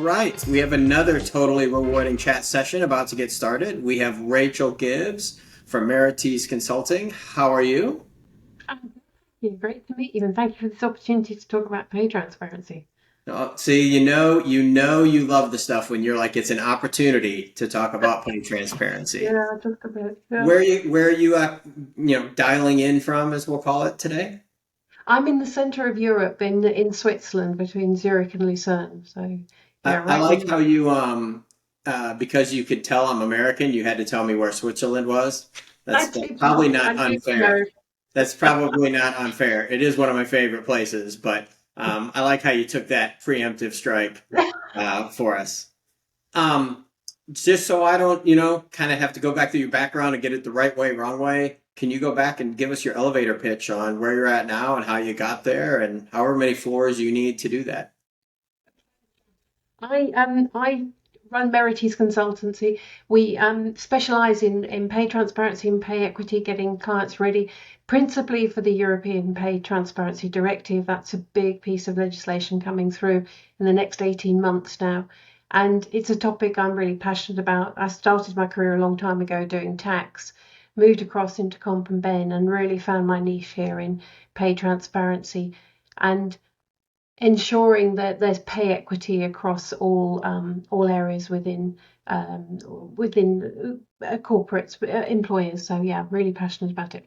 right, we have another totally rewarding chat session about to get started. We have Rachel Gibbs from Merities Consulting. How are you? Yeah, great to meet you, and thank you for this opportunity to talk about pay transparency. See, you love the stuff when you're like, it's an opportunity to talk about pay transparency. Yeah, just a bit. Yeah. Where are you, dialing in from, as we'll call it today? I'm in the center of Europe, in Switzerland, between Zurich and Lucerne. So, yeah, I right in the like how middle. you, because you could tell I'm American, you had to tell me where Switzerland was. That's It's probably not. not I live unfair. no. That's probably not unfair. It is one of my favorite places, but I like how you took that preemptive strike for us. Um, just so I don't, kind of have to go back through your background and get it the right way, wrong way. Can you go back and give us your elevator pitch on where you're at now and how you got there and however many floors you need to do that? I run Merities Consultancy. We specialize in pay transparency and pay equity, getting clients ready, principally for the European Pay Transparency Directive. That's a big piece of legislation coming through in the next 18 months now. And it's a topic I'm really passionate about. I started my career a long time ago doing tax, moved across into comp and ben, and really found my niche here in pay transparency. And ensuring that there's pay equity across all areas um, within corporates, employers. So yeah, really passionate about it.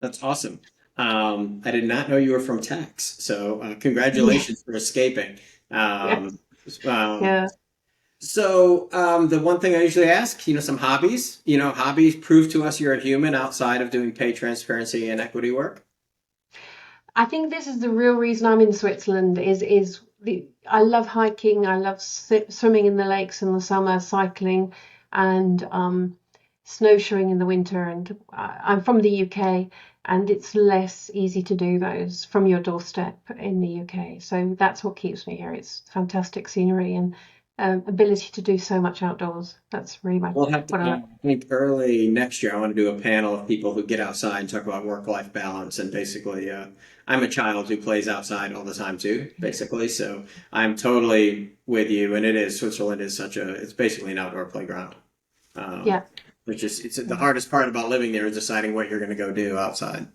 That's awesome. I did not know you were from Tex, so Yeah, congratulations for escaping. yeah, Um, um, yeah. the one thing I usually ask, some hobbies. Hobbies prove to us you're a human outside of doing pay transparency and equity work. I think this is the real reason I'm in Switzerland. I love hiking. I love swimming in the lakes in the summer, cycling, and snowshoeing in the winter. And I'm from the UK, and it's less easy to do those from your doorstep in the UK. So that's what keeps me here. It's fantastic scenery and ability to do so much outdoors. That's really We'll have to, what I love. I think early next year, I want to do a panel of people who get outside and talk about work-life balance. And basically, I'm a child who plays outside all the time too, basically. So I'm totally with you. And Switzerland is it's basically an outdoor playground. Um, Yeah. it's the hardest part about living there is deciding what you're going to go do outside.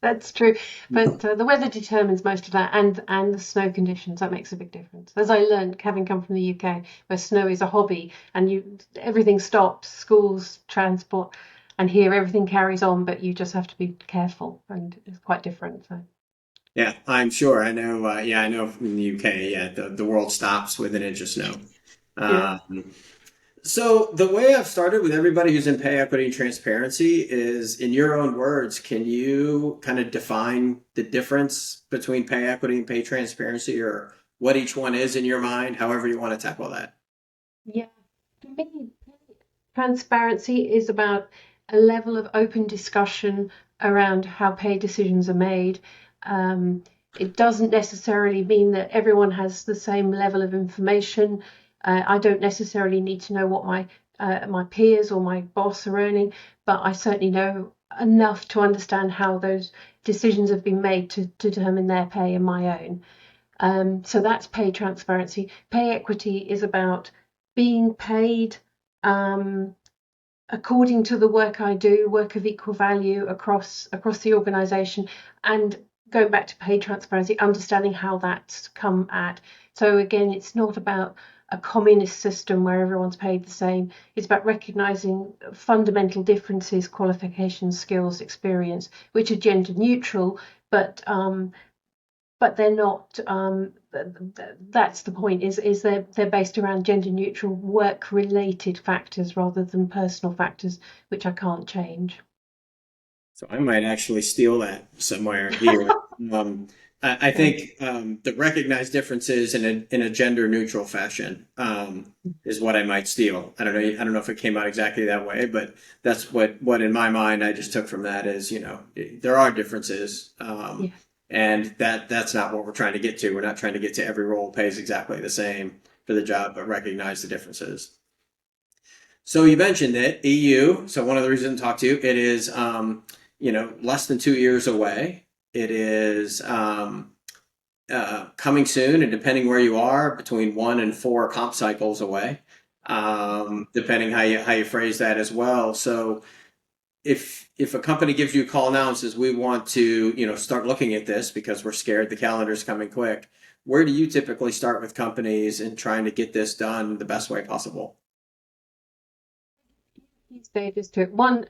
That's true, but the weather determines most of that, and the snow conditions. That makes a big difference. As I learned, having come from the UK, where snow is a hobby, and everything stops, schools, transport, and here everything carries on, but you just have to be careful, and it's quite different. So Yeah, I'm sure. I know. Yeah, I know in the UK, yeah, the world stops with an inch of snow. yeah, Um, So the way I've started with everybody who's in pay equity and transparency is in your own words, can you kind of define the difference between pay equity and pay transparency or what each one is in your mind, however you want to tackle that? yeah. For me, transparency is about a level of open discussion around how pay decisions are made. Um, it doesn't necessarily mean that everyone has the same level of information. I don't necessarily need to know what my peers or my boss are earning, but I certainly know enough to understand how those decisions have been made to determine their pay and my own. So that's pay transparency. Pay equity is about being paid um, according to the work I do, work of equal value across the organisation, and going back to pay transparency, understanding how that's come at. So again, it's not about a communist system where everyone's paid the same. It's about recognising fundamental differences, qualifications, skills, experience, which are gender neutral, but they're not. That's the point. Is they're based around gender neutral work related factors rather than personal factors, which I can't change. So I might actually steal that somewhere here. Um, I Yeah, think the recognized differences in a gender neutral fashion is what I might steal. I don't know. I don't know if it came out exactly that way, but that's what in my mind I just took from that is there are differences, yeah, and that's not what we're trying to get to. We're not trying to get to every role pays exactly the same for the job, but recognize the differences. So you mentioned it, EU. So one of the reasons to talk to you, it is less than 2 years away. It is coming soon, and depending where you are, between 1 and 4 comp cycles away, depending how you phrase that as well. So if a company gives you a call now and says we want to start looking at this because we're scared the calendar's coming quick, where do you typically start with companies in trying to get this done the best way possible? Stages to it. One,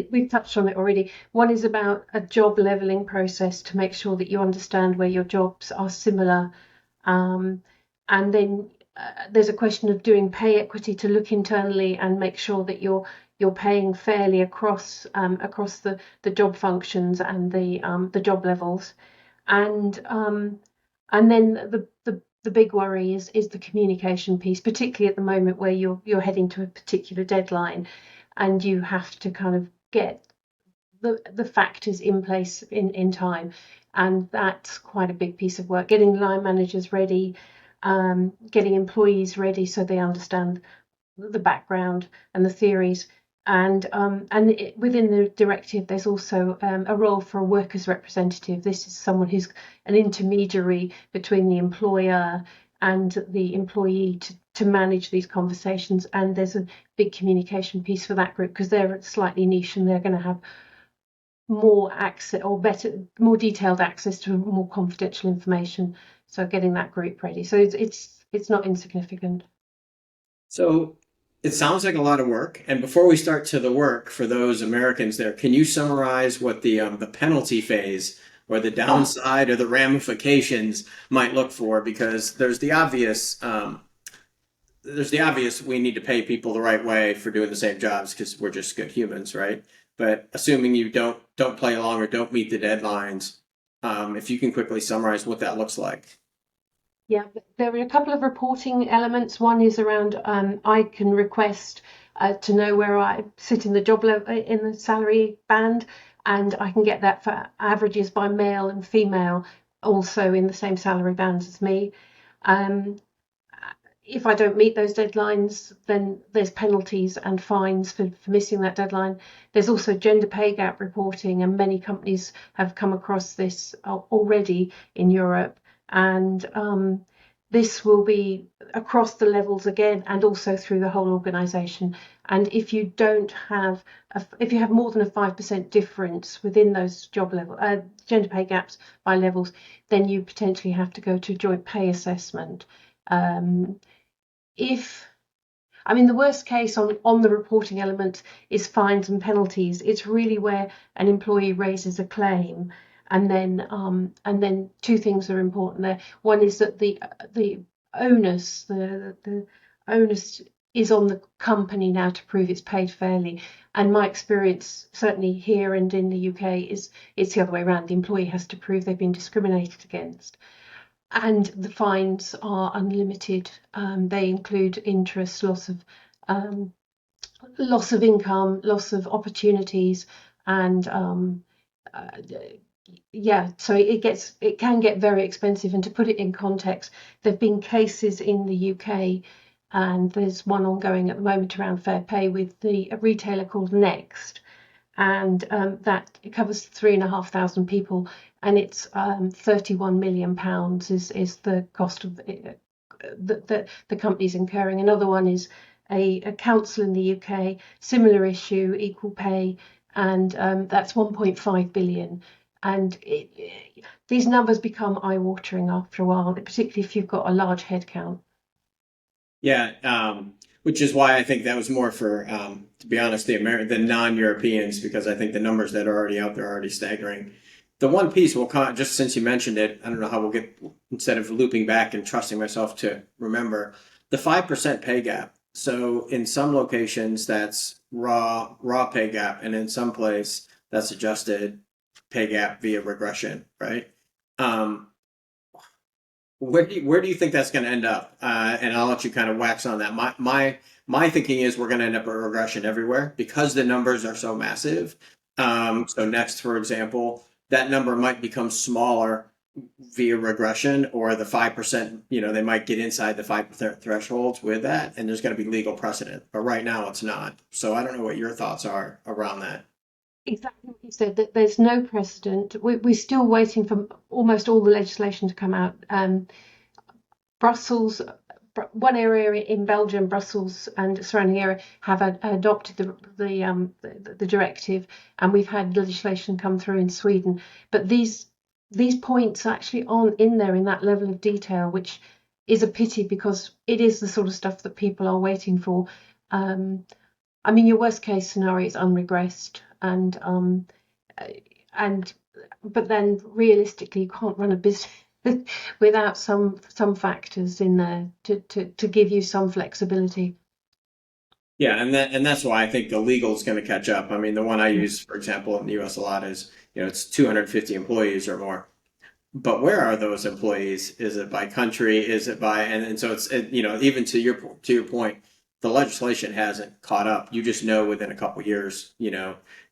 we've touched on it already. One is about a job leveling process to make sure that you understand where your jobs are similar. And then there's a question of doing pay equity to look internally and make sure that you're paying fairly across the job functions and the job levels. And then the big worry is the communication piece, particularly at the moment where you're heading to a particular deadline, and you have to kind of get the factors in place in time, and that's quite a big piece of work. Getting line managers ready, getting employees ready so they understand the background and the theories. And within the directive, there's also a role for a workers' representative. This is someone who's an intermediary between the employer and the employee to manage these conversations. And there's a big communication piece for that group because they're slightly niche and they're going to have more access or more detailed access to more confidential information. So getting that group ready. So it's not insignificant. So it sounds like a lot of work. And before we start to the work for those Americans there, can you summarize what the penalty phase or the downside or the ramifications might look for? Because there's the obvious we need to pay people the right way for doing the same jobs because we're just good humans, right? But assuming you don't play along or don't meet the deadlines, if you can quickly summarize what that looks like. Yeah, there are a couple of reporting elements. One is around I can request to know where I sit in the job level in the salary band, and I can get that for averages by male and female, also in the same salary bands as me. Um, if I don't meet those deadlines, then there's penalties and fines for missing that deadline. There's also gender pay gap reporting, and many companies have come across this already in Europe. And this will be across the levels again, and also through the whole organisation. And if you if you have more than a 5% difference within those gender pay gaps by levels, then you potentially have to go to joint pay assessment. If I mean, the worst case on the reporting element is fines and penalties. It's really where an employee raises a claim, and then two things are important there. One is that the onus the onus is on the company now to prove it's paid fairly. And my experience, certainly here and in the UK, is it's the other way around. The employee has to prove they've been discriminated against. And the fines are unlimited. They include interest, loss of income, loss of opportunities, and uh, yeah. So it can get very expensive. And to put it in context, there've been cases in the UK, and there's one ongoing at the moment around fair pay with a retailer called Next, and that it covers 3,500 people, and it's £31 million is the cost of the company's incurring. Another one is a council in the UK, similar issue, equal pay, and that's 1.5 billion. And these numbers become eye-watering after a while, particularly if you've got a large headcount. Yeah, which is why I think that was more for, to be honest, the non-Europeans, because I think the numbers that are already out there are already staggering. The one piece just since you mentioned it, I don't know how we'll get, instead of looping back and trusting myself to remember, the 5% pay gap. So in some locations, that's raw pay gap, and in some place, that's adjusted pay gap via regression, right? Um, where do you think that's going to end up? And I'll let you kind of wax on that. My thinking is we're going to end up at regression everywhere because the numbers are so massive. So next, for example, that number might become smaller via regression, or the 5%. They might get inside the 5% thresholds with that, and there's going to be legal precedent. But right now, it's not. So I don't know what your thoughts are around that. Exactly what you said, that there's no precedent. We're still waiting for almost all the legislation to come out. Brussels, one area in Belgium, Brussels and surrounding area have adopted the directive, and we've had legislation come through in Sweden. But these points actually aren't in there in that level of detail, which is a pity because it is the sort of stuff that people are waiting for. Um, I mean, your worst case scenario is unregressed, and but then realistically, you can't run a business without some factors in there to give you some flexibility. Yeah, and that's why I think the legal is going to catch up. I mean, the one I Yeah. use, for example, in the U.S. a lot is, it's 250 employees or more. But where are those employees? Is it by country? Is it by and so even to your point, the legislation hasn't caught up. You just know within a couple years, you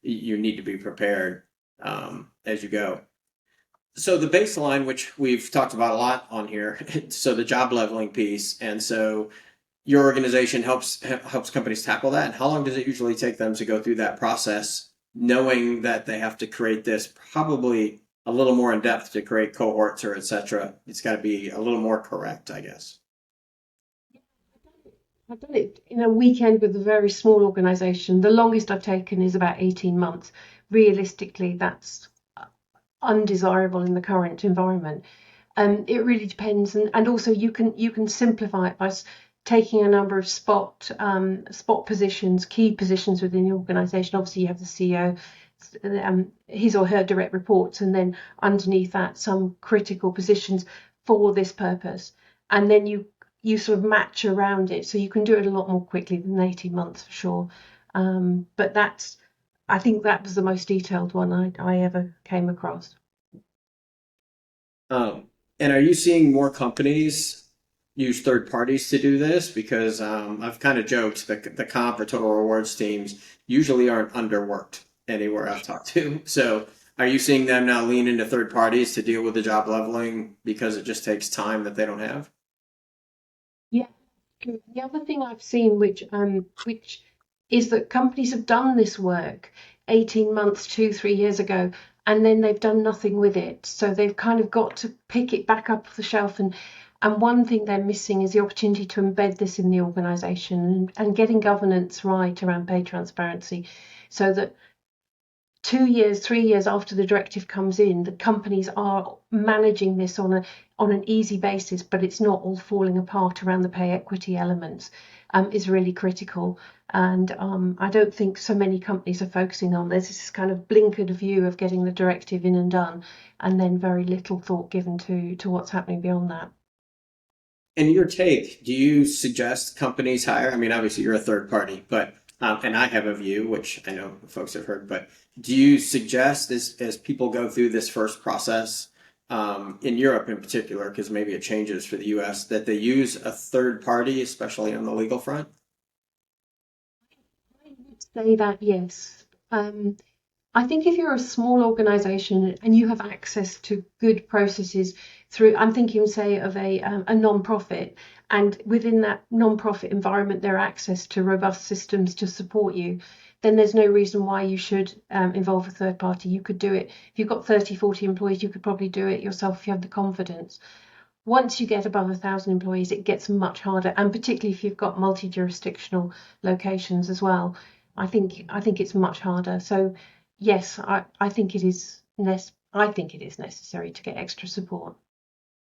need to be prepared as you go. So the baseline, which we've talked about a lot on here, so the job leveling piece, and so your organization helps companies tackle that. And how long does it usually take them to go through that process, knowing that they have to create this probably a little more in depth to create cohorts or et cetera? It's got to be a little more correct, I guess. I've done it in a weekend with a very small organisation. The longest I've taken is about 18 months. Realistically, that's undesirable in the current environment. It really depends, and also you can simplify it by taking a number of spot positions, key positions within the organisation. Obviously, you have the CEO, his or her direct reports, and then underneath that, some critical positions for this purpose. And then you sort of match around it, so you can do it a lot more quickly than 18 months for sure. But I think that was the most detailed one I ever came across. Um, and are you seeing more companies use third parties to do this? Because I've kind of joked that the comp or total rewards teams usually aren't underworked anywhere I've talked to. So are you seeing them now lean into third parties to deal with the job leveling because it just takes time that they don't have? Yeah, good. The other thing I've seen, which is that companies have done this work 18 months, 2, 3 years ago, and then they've done nothing with it. So they've kind of got to pick it back up off the shelf. And one thing they're missing is the opportunity to embed this in the organization and getting governance right around pay transparency so that 2 years, 3 years after the directive comes in, the companies are managing this on an easy basis, but it's not all falling apart around the pay equity elements. Is really critical, and I don't think so many companies are focusing on this. It's this kind of blinkered view of getting the directive in and done, and then very little thought given to what's happening beyond that. In your take, do you suggest companies hire? I mean, obviously you're a third party, but and I have a view, which I know folks have heard. But do you suggest as people go through this first process in Europe in particular, because maybe it changes for the U.S., that they use a third party, especially on the legal front? I would say that yes. I think if you're a small organization and you have access to good processes through, I'm thinking, say, of a non-profit, and within that non-profit environment, there are access to robust systems to support you, then there's no reason why you should involve a third party. You could do it. If you've got 30, 40 employees, you could probably do it yourself if you have the confidence. Once you get above 1,000 employees, it gets much harder, and particularly if you've got multi-jurisdictional locations as well. I think it's much harder. So yes, I think it is I think it is necessary to get extra support.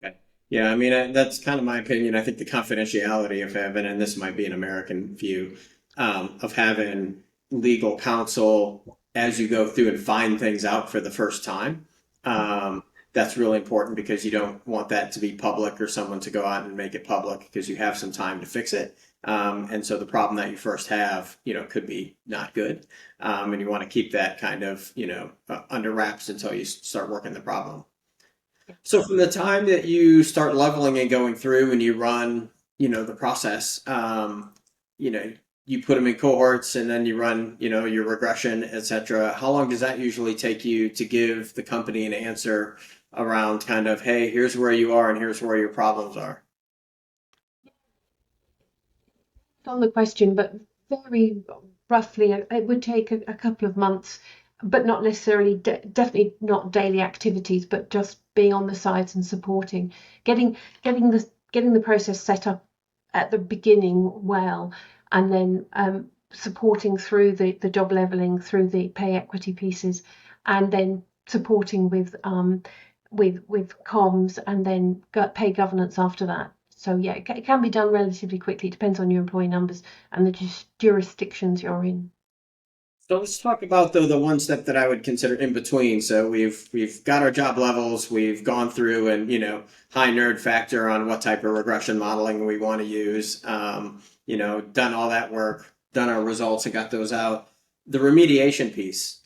Okay. Yeah, I mean, that's kind of my opinion. I think the confidentiality of having, and this might be an American view, of having legal counsel as you go through and find things out for the first time. That's really important because you don't want that to be public or someone to go out and make it public because you have some time to fix it. And so the problem that you first have, could be not good. And you want to keep that kind of, under wraps until you start working the problem. So from the time that you start leveling and going through and you run, the process, you know, you put them in cohorts and then you run, your regression, et cetera. How long does that usually take you to give the company an answer around kind of, hey, here's where you are and here's where your problems are? On the question, but very roughly, it would take a couple of months. but not necessarily, definitely not daily activities, but just being on the sides and supporting, getting the process set up at the beginning well, and then supporting through the job leveling, through the pay equity pieces, and then supporting with comms, and then pay governance after that. So yeah, it can be done relatively quickly. It depends on your employee numbers and the jurisdictions you're in. So let's talk about the one step that I would consider in between. So we've got our job levels, we've gone through and high nerd factor on what type of regression modeling we want to use. Done all that work, done our results and got those out. The remediation piece.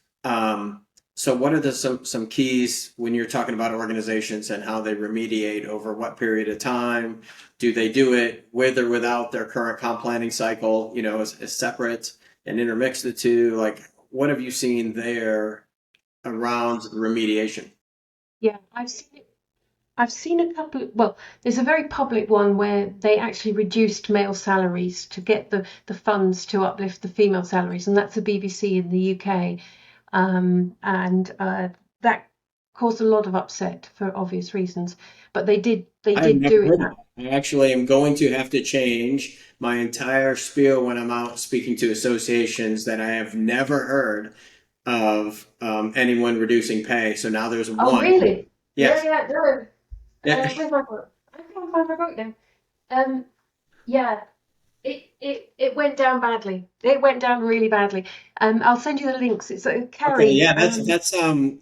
So what are some keys when you're talking about organizations and how they remediate over what period of time? Do they do it with or without their current comp planning cycle? As separate and intermix the two? Like, what have you seen there around remediation? Yeah, I've seen it. I've seen a couple. Well, there's a very public one where they actually reduced male salaries to get the funds to uplift the female salaries, and that's the BBC in the UK. And that caused a lot of upset for obvious reasons. But they I've did never do it. heard of it. I actually am going to have to change my entire spiel when I'm out speaking to associations that I have never heard of anyone reducing pay. So now there's Oh, one. really? Yeah, Yes. yeah, no. Yeah. Where's my book? I can't find my book now. Yeah, it went down badly. It went down really badly. I'll send you the links. It's Okay. Carrie. Yeah. That's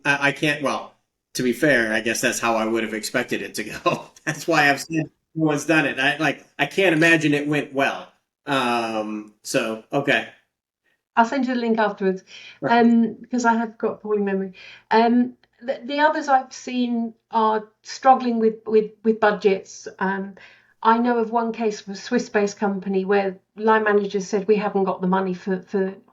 I can't. Well, to be fair, I guess that's how I would have expected it to go. That's why I've seen no one's done it. I can't imagine it went well. So okay. I'll send you the link afterwards, Right. because I have got poor memory. The others I've seen are struggling with budgets. I know of one case of a Swiss-based company where line managers said we haven't got the money for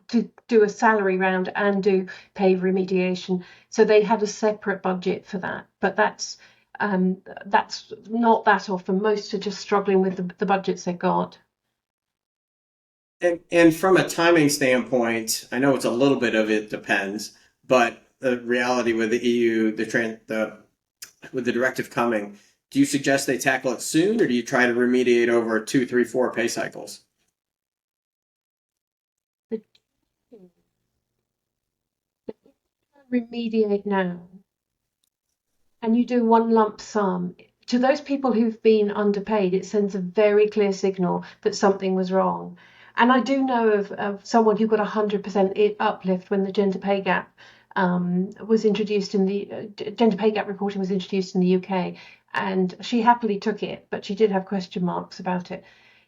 to do a salary round and do pay remediation, so they had a separate budget for that. But that's not that often. Most are just struggling with the budgets they got. And from a timing standpoint, I know it's a little bit of it depends, but the reality with the EU, with the directive coming, do you suggest they tackle it soon, or do you try to remediate over two, three, four pay cycles? The remediate now, and you do one lump sum, to those people who've been underpaid, it sends a very clear signal that something was wrong. And I do know of someone who got 100% uplift when the gender pay gap was introduced in the gender pay gap reporting was introduced in the UK, and she happily took it, but she did have question marks about it.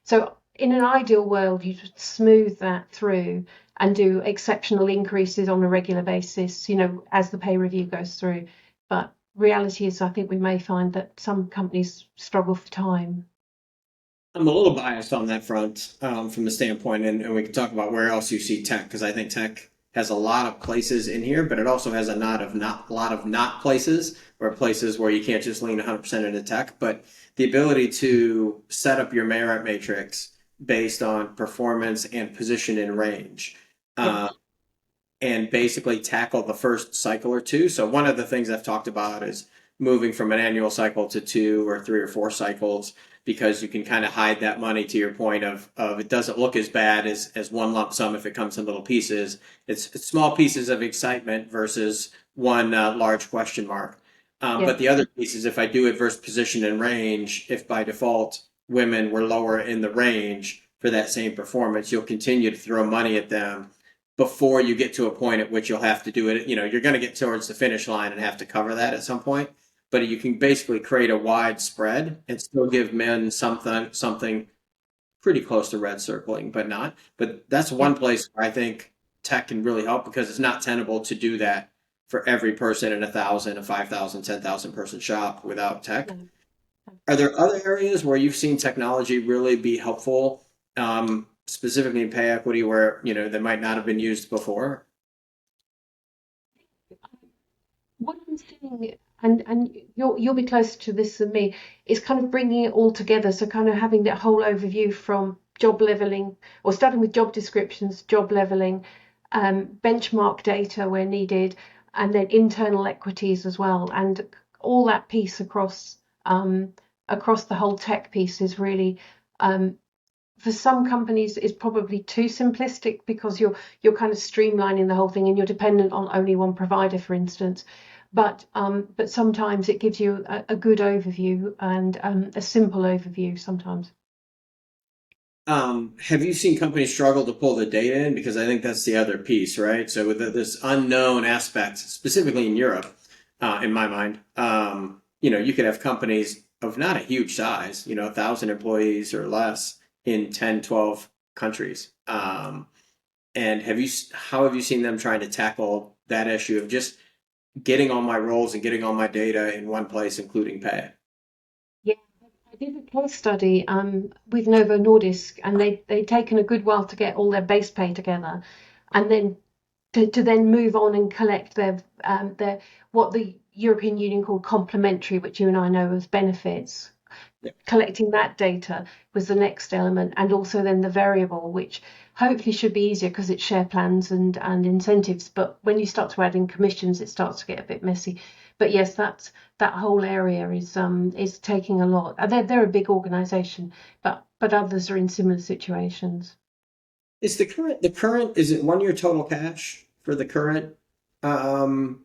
So in an ideal world, you would smooth that through and do exceptional increases on a regular basis, as the pay review goes through. But reality is, I think we may find that some companies struggle for time. I'm a little biased on that front from the standpoint, and we can talk about where else you see tech, because I think tech has a lot of places in here, but it also has a lot of not places, or places where you can't just lean 100% into tech. But the ability to set up your merit matrix based on performance and position in range, Yeah. uh, and basically tackle the first cycle or two. So one of the things I've talked about is moving from an annual cycle to two or three or four cycles, because you can kind of hide that money, to your point of it doesn't look as bad as one lump sum if it comes in little pieces. It's small pieces of excitement versus one large question mark. Yeah. But the other piece is, if I do it versus position and range, if by default women were lower in the range for that same performance, you'll continue to throw money at them before you get to a point at which you'll have to do it. You're going to get towards the finish line and have to cover that at some point. But you can basically create a wide spread and still give men something pretty close to red circling, but not. But that's Yeah. one place where I think tech can really help, because it's not tenable to do that for every person in 1,000, a 5,000, 10,000 person shop without tech. No. Are there other areas where you've seen technology really be helpful, specifically in pay equity, where they might not have been used before? What I'm seeing, and you'll be closer to this than me, is kind of bringing it all together. So kind of having that whole overview from job leveling, or starting with job descriptions, job leveling, benchmark data where needed, and then internal equities as well. And all that piece across the whole tech piece is really, for some companies, is probably too simplistic because you're kind of streamlining the whole thing and you're dependent on only one provider, for instance. But sometimes it gives you a good overview and a simple overview sometimes. Have you seen companies struggle to pull the data in? Because I think that's the other piece, right? So with this unknown aspect, specifically in Europe, in my mind, you could have companies of not a huge size, 1,000 employees or less in 10, 12 countries. And how have you seen them trying to tackle that issue of just getting all my roles and getting all my data in one place, including pay? Yeah, I did a case study with Novo Nordisk, and they'd taken a good while to get all their base pay together, and then to then move on and collect their what the European Union called complementary, which you and I know as benefits. Yeah. Collecting that data was the next element, and also then the variable, which hopefully should be easier because it's share plans and incentives. But when you start to add in commissions, it starts to get a bit messy. But yes, that whole area is taking a lot. They're a big organisation, but others are in similar situations. Is the current is it 1 year total cash for the current um,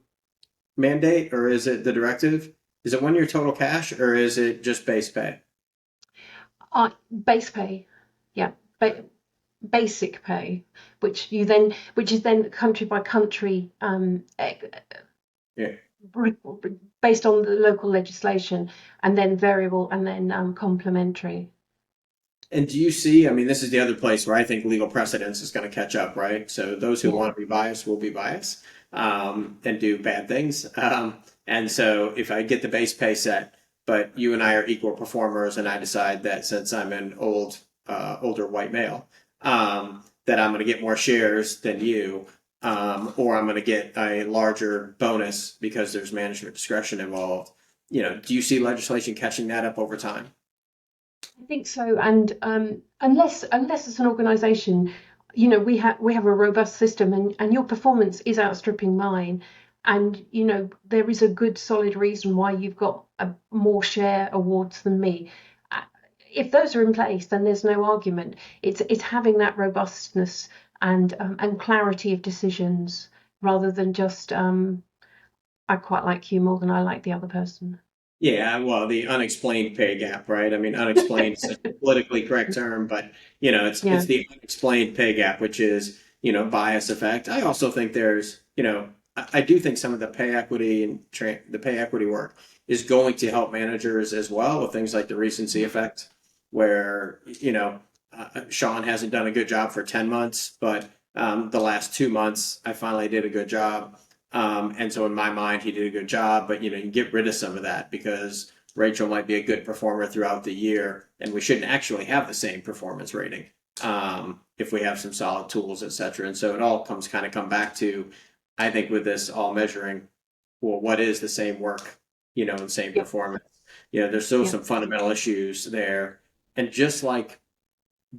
mandate, or is it the directive? Is it 1 year total cash, or is it just base pay? Base pay, yeah, basic pay, which is then country by country, Yeah. based on the local legislation, and then variable, and then complementary. And do you see, I mean, this is the other place where I think legal precedence is going to catch up, right? So those who Yeah, want to be biased will be biased and do bad things. And so if I get the base pay set, but you and I are equal performers, and I decide that since I'm an older white male, that I'm going to get more shares than you, or I'm going to get a larger bonus because there's management discretion involved. Do you see legislation catching that up over time? I think so. And unless it's an organisation, we have a robust system, and your performance is outstripping mine, and there is a good solid reason why you've got more share awards than me. Uh, If those are in place, then there's no argument. It's having that robustness and clarity of decisions rather than just I quite like you more than I like the other person. Yeah, well, the unexplained pay gap, right? I mean, unexplained is a politically correct term, but it's Yeah. the unexplained pay gap, which is bias effect. I also think I do think some of the pay equity and the pay equity work is going to help managers as well with things like the recency effect, where Sean hasn't done a good job for 10 months, but the last 2 months I finally did a good job. And so in my mind, he did a good job, but you get rid of some of that because Rachel might be a good performer throughout the year, and we shouldn't actually have the same performance rating if we have some solid tools, et cetera. And so it all come back to, I think, with this all measuring, well, what is the same work, and same Yep. performance? There's still Yep. some fundamental issues there, and just like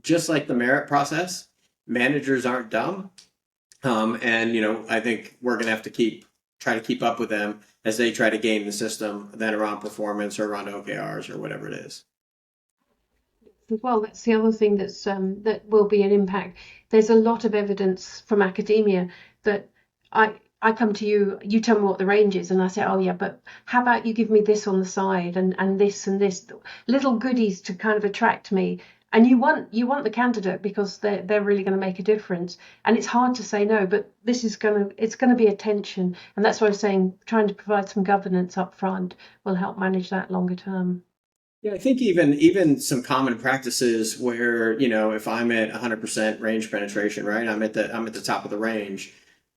the merit process, managers aren't dumb. And I think we're going to have to try to keep up with them as they try to game the system then around performance or around OKRs or whatever it is. As well, that's the other thing that will be an impact. There's a lot of evidence from academia that I come to you, you tell me what the range is, and I say, oh yeah, but how about you give me this on the side and this and this little goodies to kind of attract me. And you want the candidate because they're really going to make a difference. And it's hard to say no, but it's gonna be a tension. And that's why I'm saying trying to provide some governance up front will help manage that longer term. Yeah, I think even some common practices where, if I'm at 100% range penetration, right? I'm at the top of the range.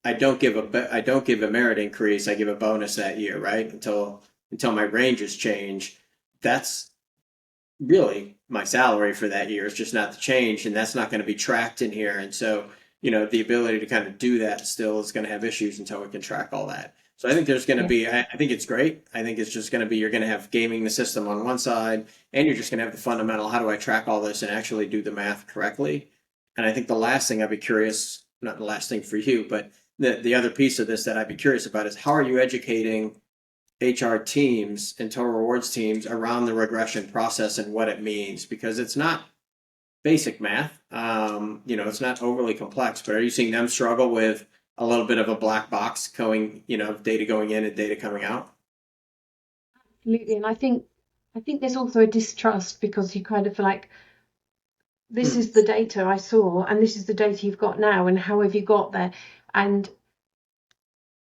I don't give a merit increase. I give a bonus that year, right? Until my ranges change. That's really my salary for that year. Is just not the change, and that's not going to be tracked in here. And so, the ability to kind of do that still is going to have issues until we can track all that. So I think there's going to Yeah. be, I think it's great. I think it's just going to be, you're going to have gaming the system on one side, and you're just going to have the fundamental, how do I track all this and actually do the math correctly? And I think the last thing I'd be curious not the last thing for you, but the other piece of this that I'd be curious about is how are you educating HR teams and total rewards teams around the regression process and what it means? Because it's not basic math. It's not overly complex, but are you seeing them struggle with a little bit of a black box going, data going in and data coming out? Absolutely. And I think there's also a distrust because you kind of like, this Hmm. is the data I saw, and this is the data you've got now, and how have you got there? And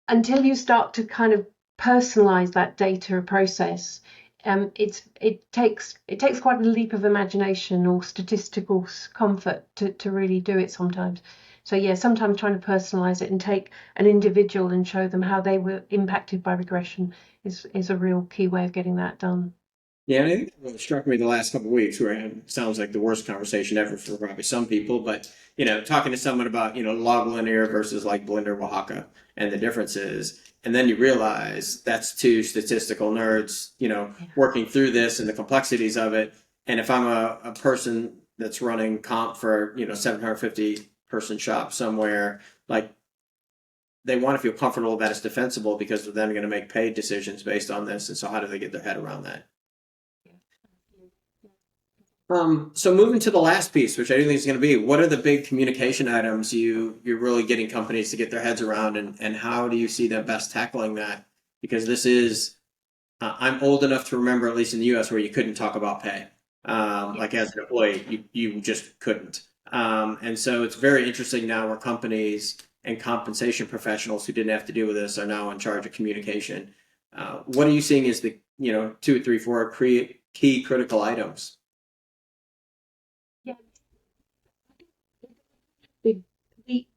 until you start to kind of personalize that data process, it takes quite a leap of imagination or statistical comfort to really do it sometimes. So yeah, sometimes trying to personalize it and take an individual and show them how they were impacted by regression is a real key way of getting that done. Yeah, and I think what struck me the last couple of weeks, where it sounds like the worst conversation ever for probably some people, but talking to someone about log linear versus like Blender Oaxaca and the differences, and then you realize that's two statistical nerds, Yeah. working through this and the complexities of it. And if I'm a person that's running comp for 750 person shop somewhere, like they want to feel comfortable that it's defensible because they're then going to make paid decisions based on this. And so, how do they get their head around that? So moving to the last piece, which I do think is going to be, what are the big communication items you're really getting companies to get their heads around, and how do you see them best tackling that? Because this is, I'm old enough to remember, at least in the U.S., where you couldn't talk about pay. Like as an employee, you just couldn't. And so it's very interesting now where companies and compensation professionals who didn't have to deal with this are now in charge of communication. What are you seeing as the two, three, four key critical items? Yeah. the, the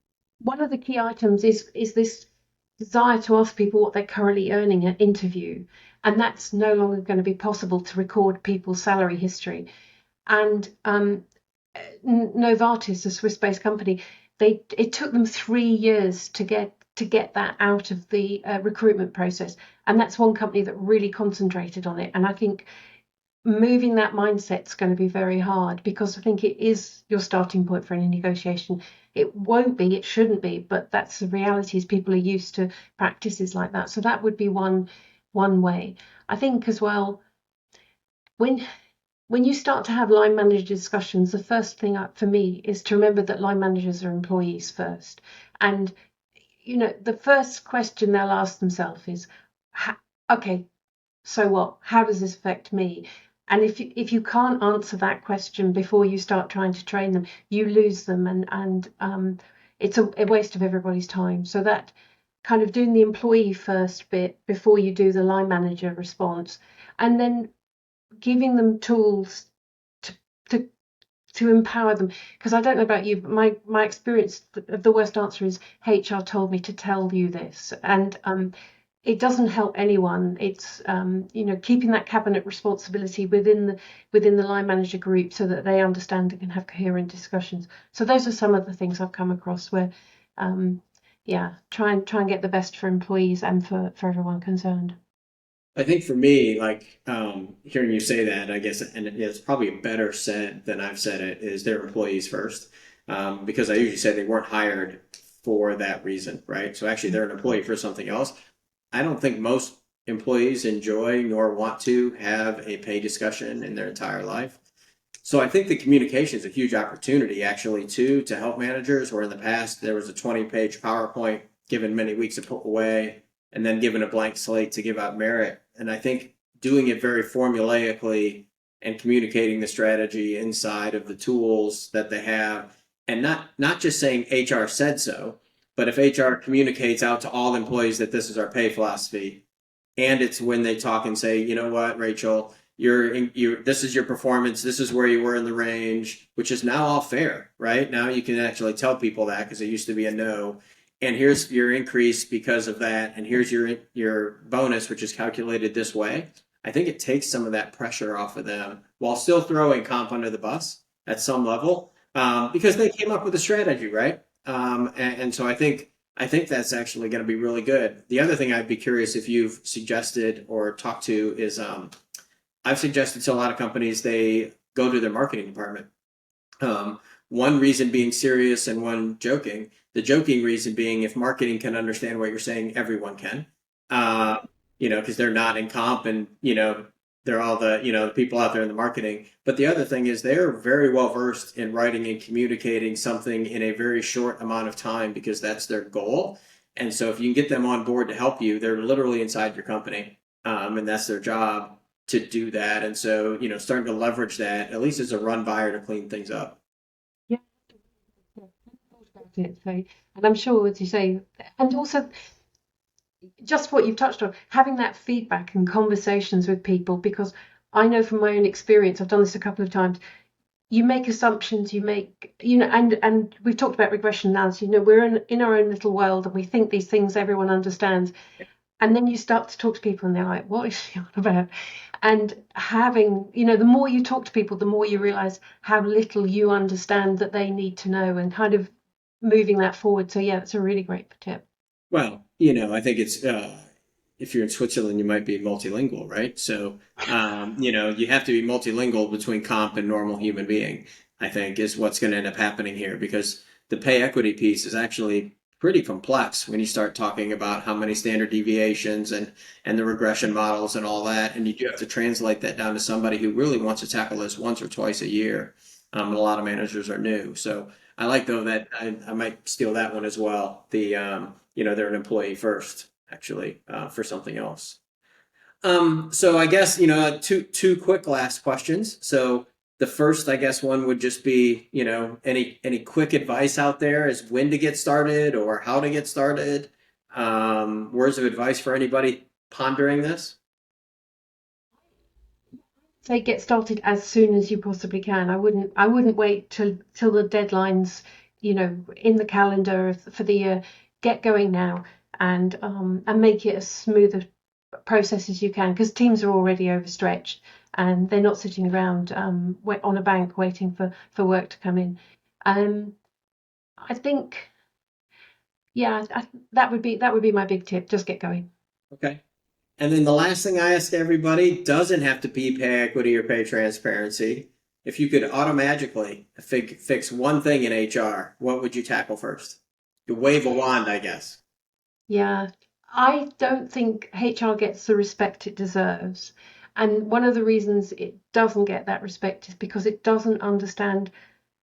one of the key items is this desire to ask people what they're currently earning at interview, and that's no longer going to be possible to record people's salary history. And Novartis, a Swiss-based company, it took them 3 years to get that out of the recruitment process, and that's one company that really concentrated on it. And I think moving that mindset is going to be very hard because I think it is your starting point for any negotiation. It won't be, it shouldn't be, but that's the reality is people are used to practices like that. So that would be one way. I think as well, when when you start to have line manager discussions, the first thing for me is to remember that line managers are employees first. And the first question they'll ask themselves is, okay, so what? How does this affect me? And if you can't answer that question before you start trying to train them, you lose them, and it's a waste of everybody's time. So that kind of doing the employee first bit before you do the line manager response, and then giving them tools to to to empower them. Because I don't know about you, but my experience of the worst answer is HR told me to tell you this, and it doesn't help anyone. It's keeping that cabinet responsibility within the line manager group so that they understand and can have coherent discussions. So those are some of the things I've come across where, yeah, try and get the best for employees and for everyone concerned. I think for me, like hearing you say that, I guess, and it's probably better said than I've said it, is their employees first. Because I usually say they weren't hired for that reason, right? So actually, they're an employee for something else. I don't think most employees enjoy nor want to have a pay discussion in their entire life. So I think the communication is a huge opportunity actually too to help managers where in the past there was a 20-page PowerPoint given many weeks to put away and then given a blank slate to give out merit. And I think doing it very formulaically and communicating the strategy inside of the tools that they have and not just saying HR said so, but if HR communicates out to all employees that this is our pay philosophy, and it's when they talk and say, you know what, Rachel, this is your performance, this is where you were in the range, which is now all fair, right? Now you can actually tell people that because it used to be a no. And here's your increase because of that, and here's your bonus, which is calculated this way. I think it takes some of that pressure off of them while still throwing comp under the bus at some level because they came up with a strategy, right? And so I think that's actually going to be really good. The other thing I'd be curious if you've suggested or talked to is I've suggested to a lot of companies they go to their marketing department. one reason being serious and one joking. The joking reason being if marketing can understand what you're saying, everyone can. Uh, because they're not in comp and, they're all the, people out there in the marketing. But the other thing is they're very well versed in writing and communicating something in a very short amount of time because that's their goal. And so if you can get them on board to help you, they're literally inside your company. And that's their job to do that. And so, starting to leverage that, at least as a run buyer to clean things up. Yeah, it. So, and I'm sure, as you say, and also just what you've touched on, having that feedback and conversations with people, because I know from my own experience, I've done this a couple of times. You make assumptions, and we've talked about regression analysis. We're in our own little world, and we think these things everyone understands. And then you start to talk to people and they're like, what is she on about? And having, the more you talk to people, the more you realize how little you understand that they need to know, and kind of moving that forward. So yeah, it's a really great tip. Well, I think it's if you're in Switzerland, you might be multilingual, right? So, you have to be multilingual between comp and normal human being, I think, is what's going to end up happening here because the pay equity piece is actually pretty complex when you start talking about how many standard deviations and the regression models and all that. And you do have to translate that down to somebody who really wants to tackle this once or twice a year. And a lot of managers are new. So I like though that I might steal that one as well. They're an employee first, actually, for something else. So I guess, two quick last questions. So the first, I guess, one would just be, any quick advice out there as when to get started or how to get started. Words of advice for anybody pondering this? Say get started as soon as you possibly can. I wouldn't wait till the deadlines, in the calendar for the year. Get going now, and make it as smooth a process as you can, because teams are already overstretched and they're not sitting around on a bank waiting for work to come in. Um, I think, yeah, that would be my big tip. Just get going. Okay. And then the last thing I ask everybody doesn't have to be pay equity or pay transparency. If you could automagically fix one thing in HR, what would you tackle first? You wave a wand, I guess. Yeah, I don't think HR gets the respect it deserves. And one of the reasons it doesn't get that respect is because it doesn't understand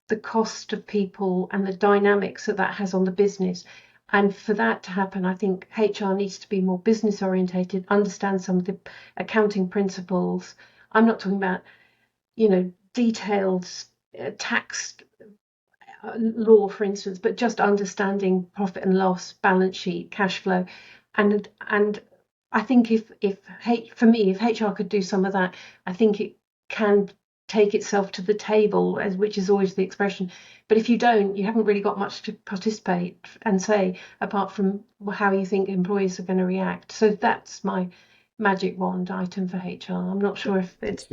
the cost of people and the dynamics that that has on the business. And for that to happen, I think HR needs to be more business orientated, understand some of the accounting principles. I'm not talking about, detailed tax law, for instance, but just understanding profit and loss, balance sheet, cash flow, and I think for me, if HR could do some of that, I think it can take itself to the table, as which is always the expression. But if you don't, you haven't really got much to participate and say apart from how you think employees are going to react. So that's my magic wand item for HR. I'm not sure if it's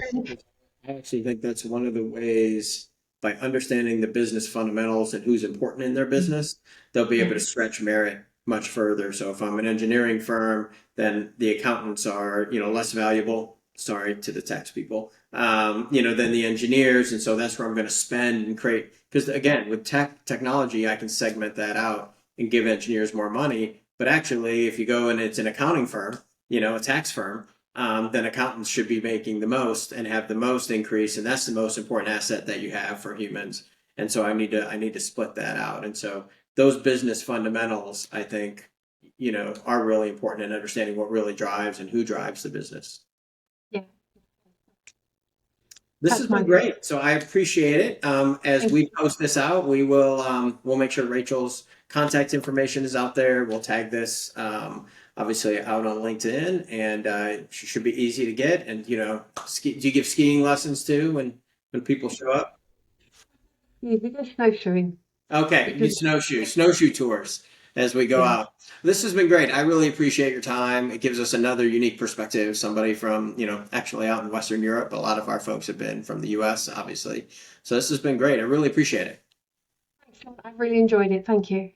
I actually think that's one of the ways by understanding the business fundamentals and who's important in their business, they'll be able yeah, to stretch merit much further. So if I'm an engineering firm, then the accountants are, less valuable. Sorry to the tax people, than the engineers. And so that's where I'm going to spend and create. Because again, with technology, I can segment that out and give engineers more money. But actually, if you go and it's an accounting firm, a tax firm, then accountants should be making the most and have the most increase, and that's the most important asset that you have for humans. And so I need to split that out. And so those business fundamentals, I think, are really important in understanding what really drives and who drives the business. yeah, This has that's my been great, so I appreciate it. As thank we post this out, we'll make sure Rachel's contact information is out there. We'll tag this obviously out on LinkedIn, and she should be easy to get. And do you give skiing lessons too when people show up? you. We go snowshoeing Okay, you because snowshoe tours as we go yeah. out. This has been great. I really appreciate your time. It gives us another unique perspective. Somebody from, actually out in Western Europe. A lot of our folks have been from the US, obviously. So this has been great. I really appreciate it. Thanks, Sean. I really enjoyed it. Thank you.